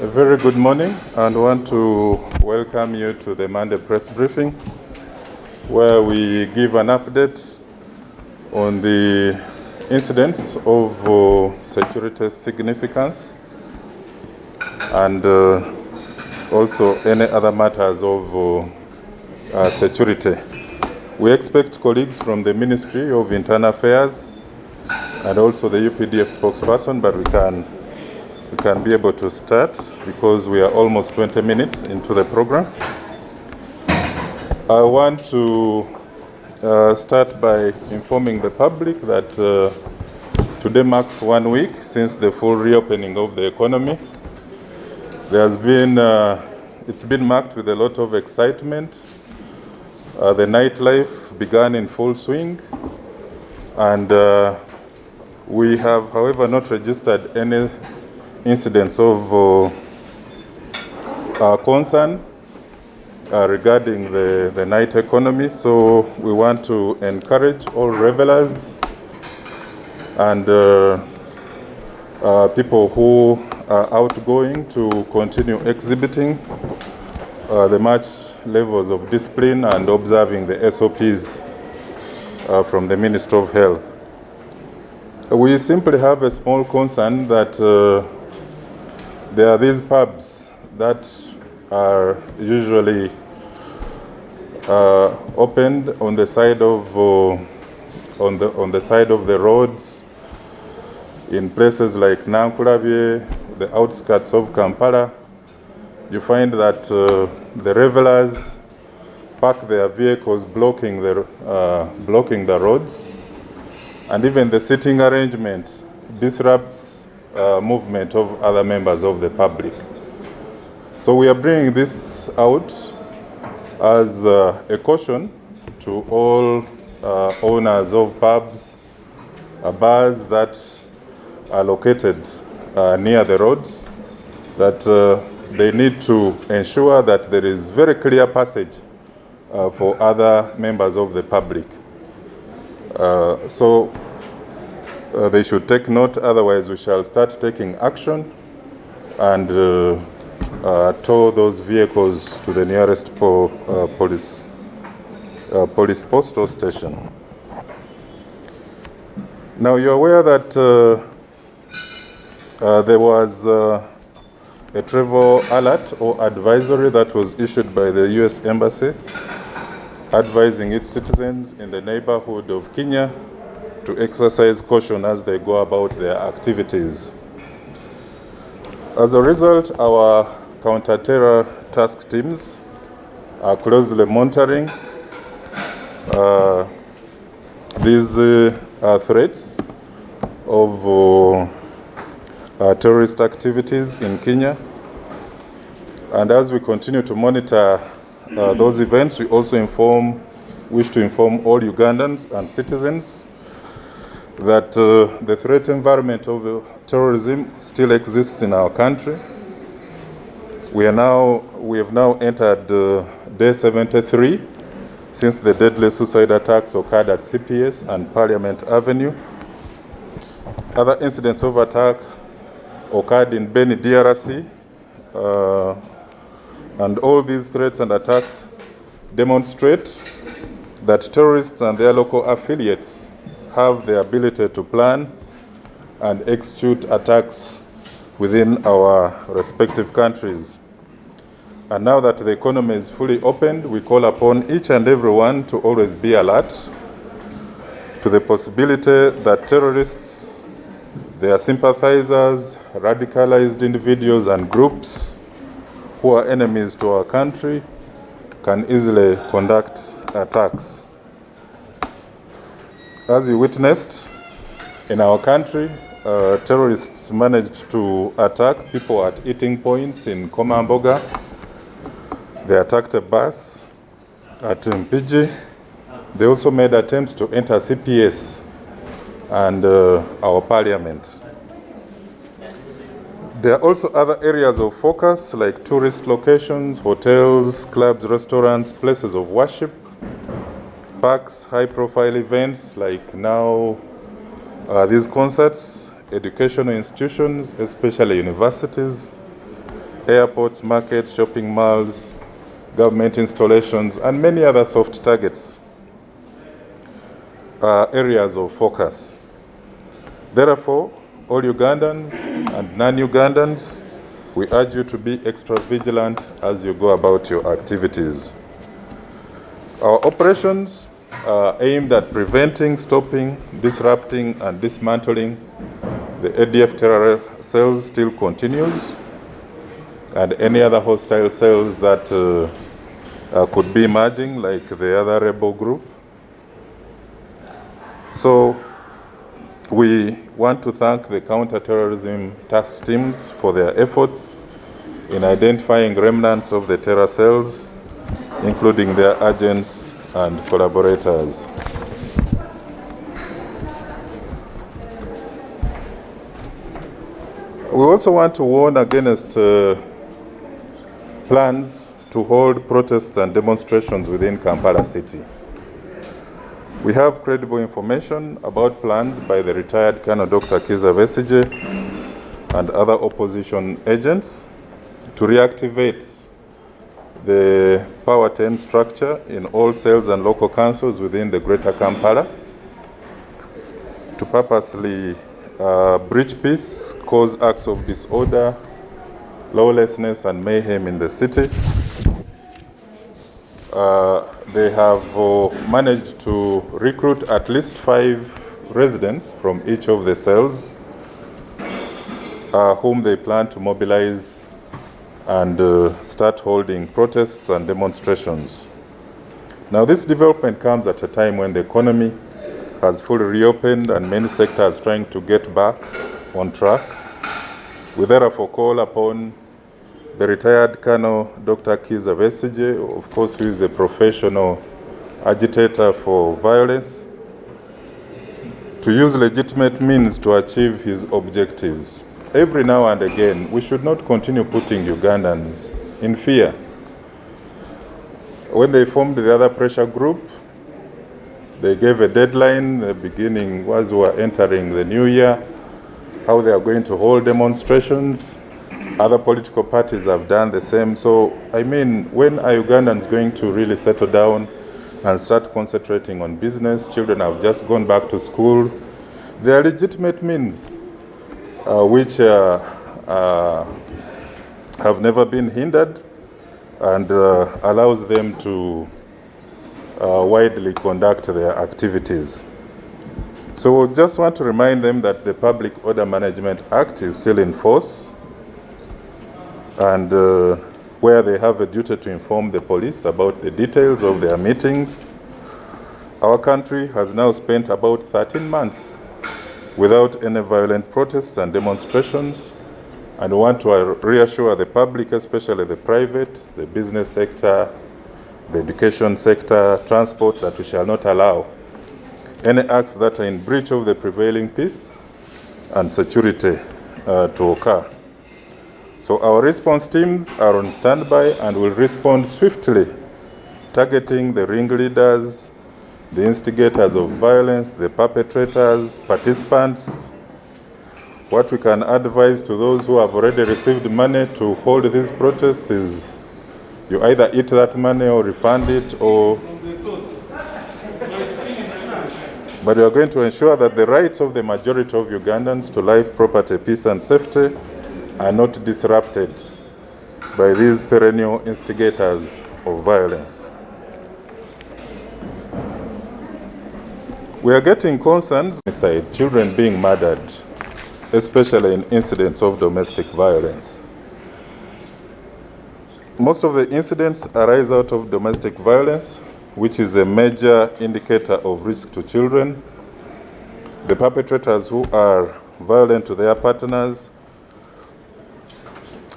A very good morning, and I want to welcome you to the Monday press briefing, where we give an update on the incidents of security significance and also any other matters of security. We expect colleagues from the Ministry of Internal Affairs and also the UPDF spokesperson, but we can be able to start because we are almost 20 minutes into the program. I want to start by informing the public that today marks 1 week since the full reopening of the economy. It's been marked with a lot of excitement. The nightlife began in full swing, and we have, however, not registered any incidents of concern regarding the night economy. So we want to encourage all revelers and people who are outgoing to continue exhibiting the much levels of discipline and observing the SOPs from the Ministry of Health. We simply have a small concern that there are these pubs that are usually opened on the side of on the side of the roads in places like Nankulabye, the outskirts of Kampala. You find that the revelers park their vehicles blocking the roads, and even the seating arrangement disrupts movement of other members of the public. So we are bringing this out as a caution to all owners of pubs, bars that are located near the roads, that they need to ensure that there is very clear passage for other members of the public. They should take note, otherwise we shall start taking action and tow those vehicles to the nearest police post or station. Now, you're aware that there was a travel alert or advisory that was issued by the US Embassy advising its citizens in the neighborhood of Kenya to exercise caution as they go about their activities. As a result, our counter-terror task teams are closely monitoring these threats of terrorist activities in Kenya. And as we continue to monitor those events, we also wish to inform all Ugandans and citizens that the threat environment of terrorism still exists in our country. We have now entered day 73 since the deadly suicide attacks occurred at CPS and Parliament Avenue. Other incidents of attack occurred in Beni, DRC, and all these threats and attacks demonstrate that terrorists and their local affiliates have the ability to plan and execute attacks within our respective countries. And now that the economy is fully opened, we call upon each and everyone to always be alert to the possibility that terrorists, their sympathizers, radicalized individuals and groups who are enemies to our country can easily conduct attacks. As you witnessed, in our country, terrorists managed to attack people at eating points in Komamboga. They attacked a bus at Mpiji. They also made attempts to enter CPS and our parliament. There are also other areas of focus like tourist locations, hotels, clubs, restaurants, places of worship, parks, high-profile events like now these concerts, educational institutions, especially universities, airports, markets, shopping malls, government installations, and many other soft targets are areas of focus. Therefore, all Ugandans and non-Ugandans, we urge you to be extra vigilant as you go about your activities. Our operations are aimed at preventing, stopping, disrupting, and dismantling the ADF terror cells still continues, and any other hostile cells that could be emerging, like the other rebel group. So we want to thank the counter-terrorism task teams for their efforts in identifying remnants of the terror cells, including their agents and collaborators. We also want to warn against plans to hold protests and demonstrations within Kampala city. We have credible information about plans by the retired Colonel Dr. Kizza Besigye and other opposition agents to reactivate the Power 10 structure in all cells and local councils within the Greater Kampala to purposely breach peace, cause acts of disorder, lawlessness, and mayhem in the city. They have managed to recruit at least 5 residents from each of the cells whom they plan to mobilize and start holding protests and demonstrations. Now, this development comes at a time when the economy has fully reopened and many sectors trying to get back on track. We therefore call upon the retired Colonel Dr. Kizza Besigye, of course, who is a professional agitator for violence, to use legitimate means to achieve his objectives. Every now and again, we should not continue putting Ugandans in fear. When they formed the other pressure group, they gave a deadline. The beginning was we were entering the new year, how they are going to hold demonstrations. Other political parties have done the same. So, I mean, when are Ugandans going to really settle down and start concentrating on business? Children have just gone back to school. There are legitimate means which have never been hindered and allows them to widely conduct their activities. So we just want to remind them that the Public Order Management Act is still in force, and where they have a duty to inform the police about the details of their meetings. Our country has now spent about 13 months without any violent protests and demonstrations, and we want to reassure the public, especially the private, the business sector, the education sector, transport, that we shall not allow any acts that are in breach of the prevailing peace and security to occur. So our response teams are on standby and will respond swiftly, targeting the ringleaders, the instigators of violence, the perpetrators, participants. What we can advise to those who have already received money to hold these protests is you either eat that money or refund it, but we are going to ensure that the rights of the majority of Ugandans to life, property, peace, and safety are not disrupted by these perennial instigators of violence. We are getting concerns inside children being murdered, especially in incidents of domestic violence. Most of the incidents arise out of domestic violence, which is a major indicator of risk to children. The perpetrators who are violent to their partners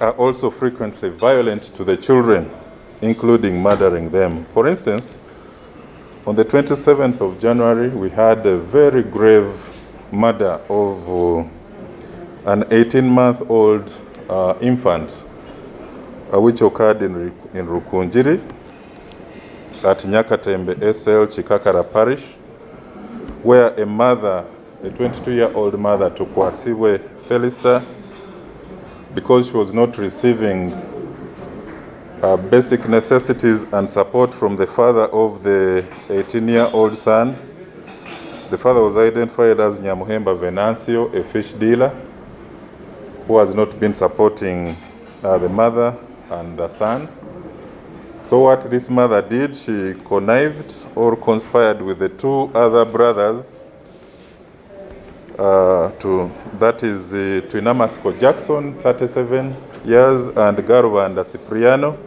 are also frequently violent to the children, including murdering them. For instance, on the 27th of January, we had a very grave murder of an 18-month-old infant, which occurred in Rukunjiri at Nyakatembe SL, Chikakara Parish, where a mother, a 22-year-old mother, Tukwasiwe Felista, because she was not receiving basic necessities and support from the father of the 18-year-old son. The father was identified as Nyamuhemba Venancio, a fish dealer, who has not been supporting the mother and the son. So what this mother did, she connived or conspired with the two other brothers, that is Twinamasco Jackson, 37 years, and Garubanda Cipriano,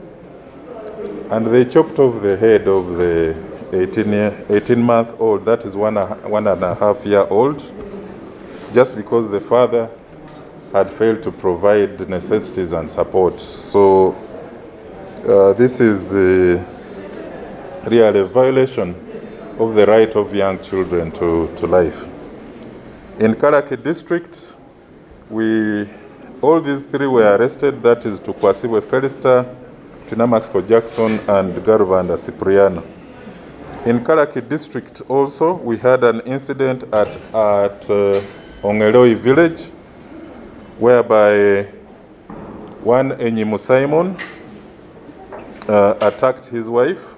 and they chopped off the head of the 18-month-old, that is 1.5-year-old, just because the father had failed to provide necessities and support. So this is really a violation of the right of young children to life. In Kalaki district, all these three were arrested, that is Tukwasiwe Felista, Twinamasco Jackson, and Garubanda Cipriano. In Kalaki district also, we had an incident at Ongeloi village, whereby one Enyimu Simon attacked his wife,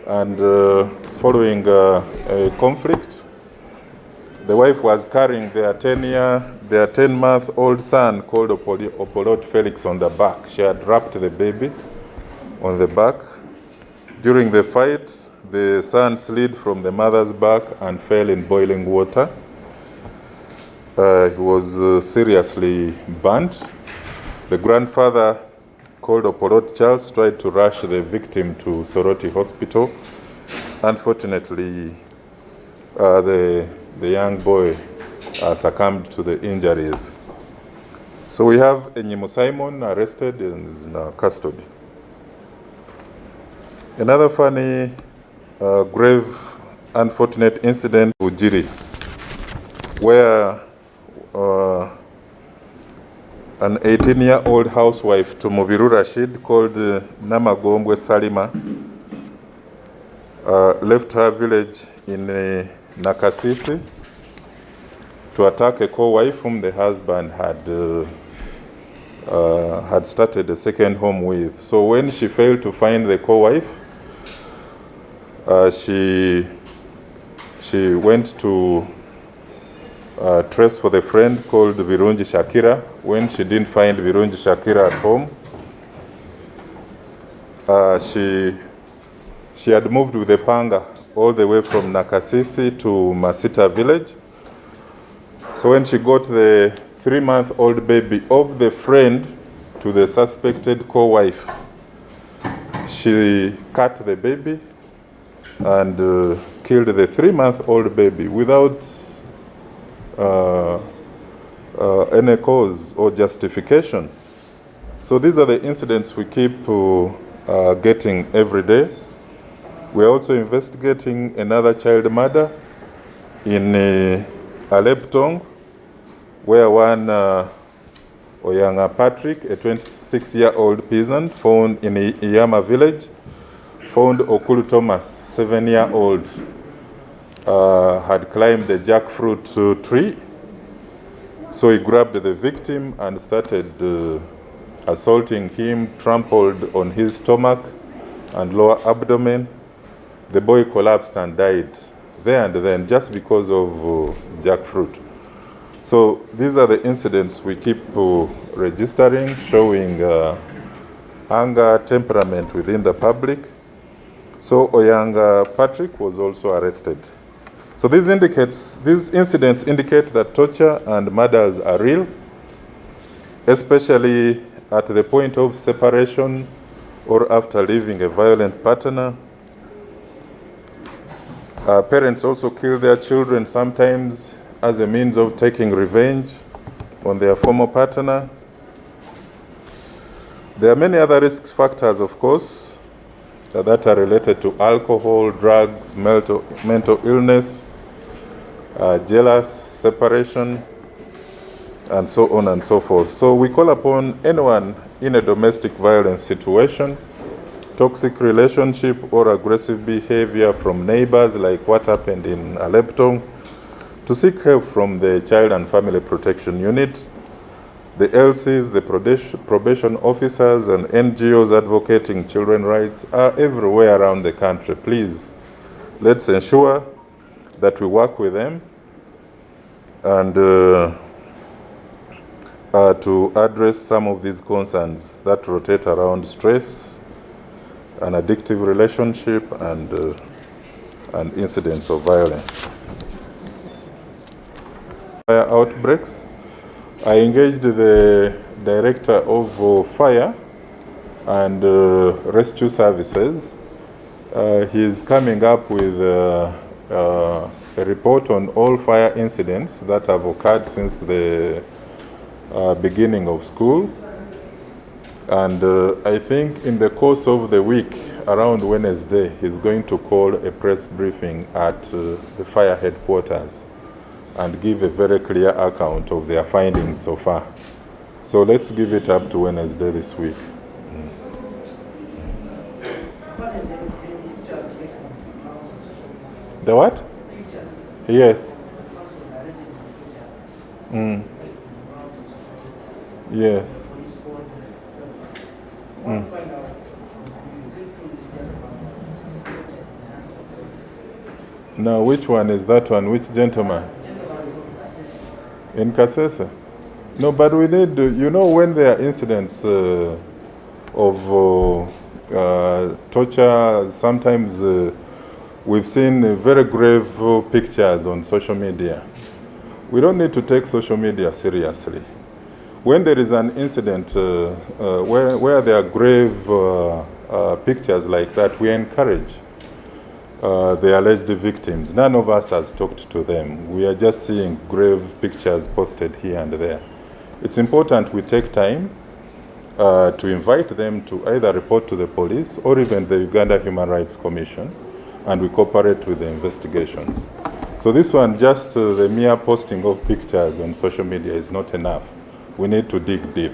and following a conflict, the wife was carrying their 10-month-old son called Opolot Felix on the back. She had wrapped the baby on the back. During the fight, the son slid from the mother's back and fell in boiling water. He was seriously burnt. The grandfather, called Opolot Charles, tried to rush the victim to Soroti Hospital. Unfortunately, the young boy succumbed to the injuries. So we have Enyimu Simon arrested and is in custody. Another funny, grave, unfortunate incident in Ujiri, where an 18-year-old housewife, Tumubiru Rashid, called Namagombwe Salima, left her village in Nakasisi to attack a co-wife whom the husband had started a second home with. So when she failed to find the co-wife, she went to trace for the friend called Virunji Shakira. When she didn't find Virunji Shakira at home, she had moved with the panga all the way from Nakasisi to Masita village. So when she got the 3-month-old baby of the friend to the suspected co-wife, she cut the baby and killed the 3-month-old baby without any cause or justification. So these are the incidents we keep getting every day. We are also investigating another child murder in Aleptong, where one Oyanga Patrick, a 26-year-old peasant found in Iyama village, found Okulu Thomas, 7-year-old, had climbed the jackfruit tree. So he grabbed the victim and started assaulting him, trampled on his stomach and lower abdomen. The boy collapsed and died there and then, just because of jackfruit. So these are the incidents we keep registering, showing anger, temperament within the public. So Oyanga Patrick was also arrested. So these incidents indicate that torture and murders are real, especially at the point of separation or after leaving a violent partner. Parents also kill their children sometimes as a means of taking revenge on their former partner. There are many other risk factors, of course, that are related to alcohol, drugs, mental illness, jealous, separation, and so on and so forth. So we call upon anyone in a domestic violence situation, toxic relationship, or aggressive behavior from neighbors, like what happened in Aleptong, to seek help from the Child and Family Protection Unit The LCs, the probation officers, and NGOs advocating children's rights are everywhere around the country. Please, let's ensure that we work with them and to address some of these concerns that rotate around stress, an addictive relationship, and incidents of violence. Fire outbreaks. I engaged the director of fire and rescue services. He is coming up with a report on all fire incidents that have occurred since the beginning of school. And I think in the course of the week, around Wednesday, he's going to call a press briefing at the fire headquarters and give a very clear account of their findings so far. So let's give it up to Wednesday this week. The what? Yes. Yes. Now, which one is that one? Which gentleman? In Kasese? No, but we need to, you know, when there are incidents of torture, sometimes we've seen very grave pictures on social media. We don't need to take social media seriously. When there is an incident where there are grave pictures like that, we encourage the alleged victims. None of us has talked to them. We are just seeing grave pictures posted here and there. It's important we take time to invite them to either report to the police or even the Uganda Human Rights Commission, and we cooperate with the investigations. So this one, just the mere posting of pictures on social media is not enough. We need to dig deep.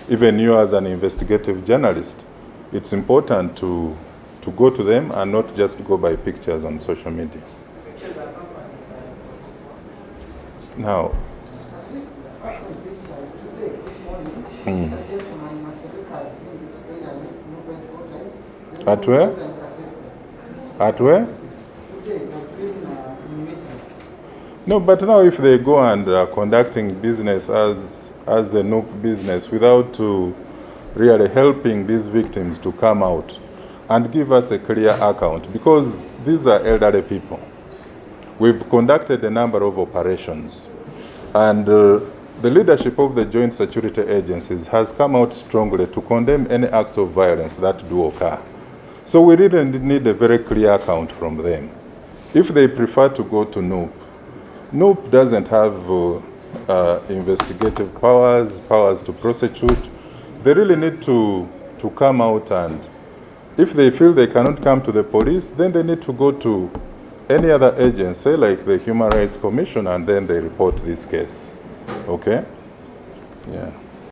Even you as an investigative journalist, it's important to go to them and not just go by pictures on social media. Now, At where? At where? No, but now if they go and are conducting business as a NUP business without really helping these victims to come out and give us a clear account, because these are elderly people. We've conducted a number of operations, and the leadership of the joint security agencies has come out strongly to condemn any acts of violence that do occur. So we really need a very clear account from them. If they prefer to go to NUP, NUP doesn't have investigative powers to prosecute. They really need to come out, and if they feel they cannot come to the police, then they need to go to any other agency like the Human Rights Commission, and then they report this case. Okay? Yeah.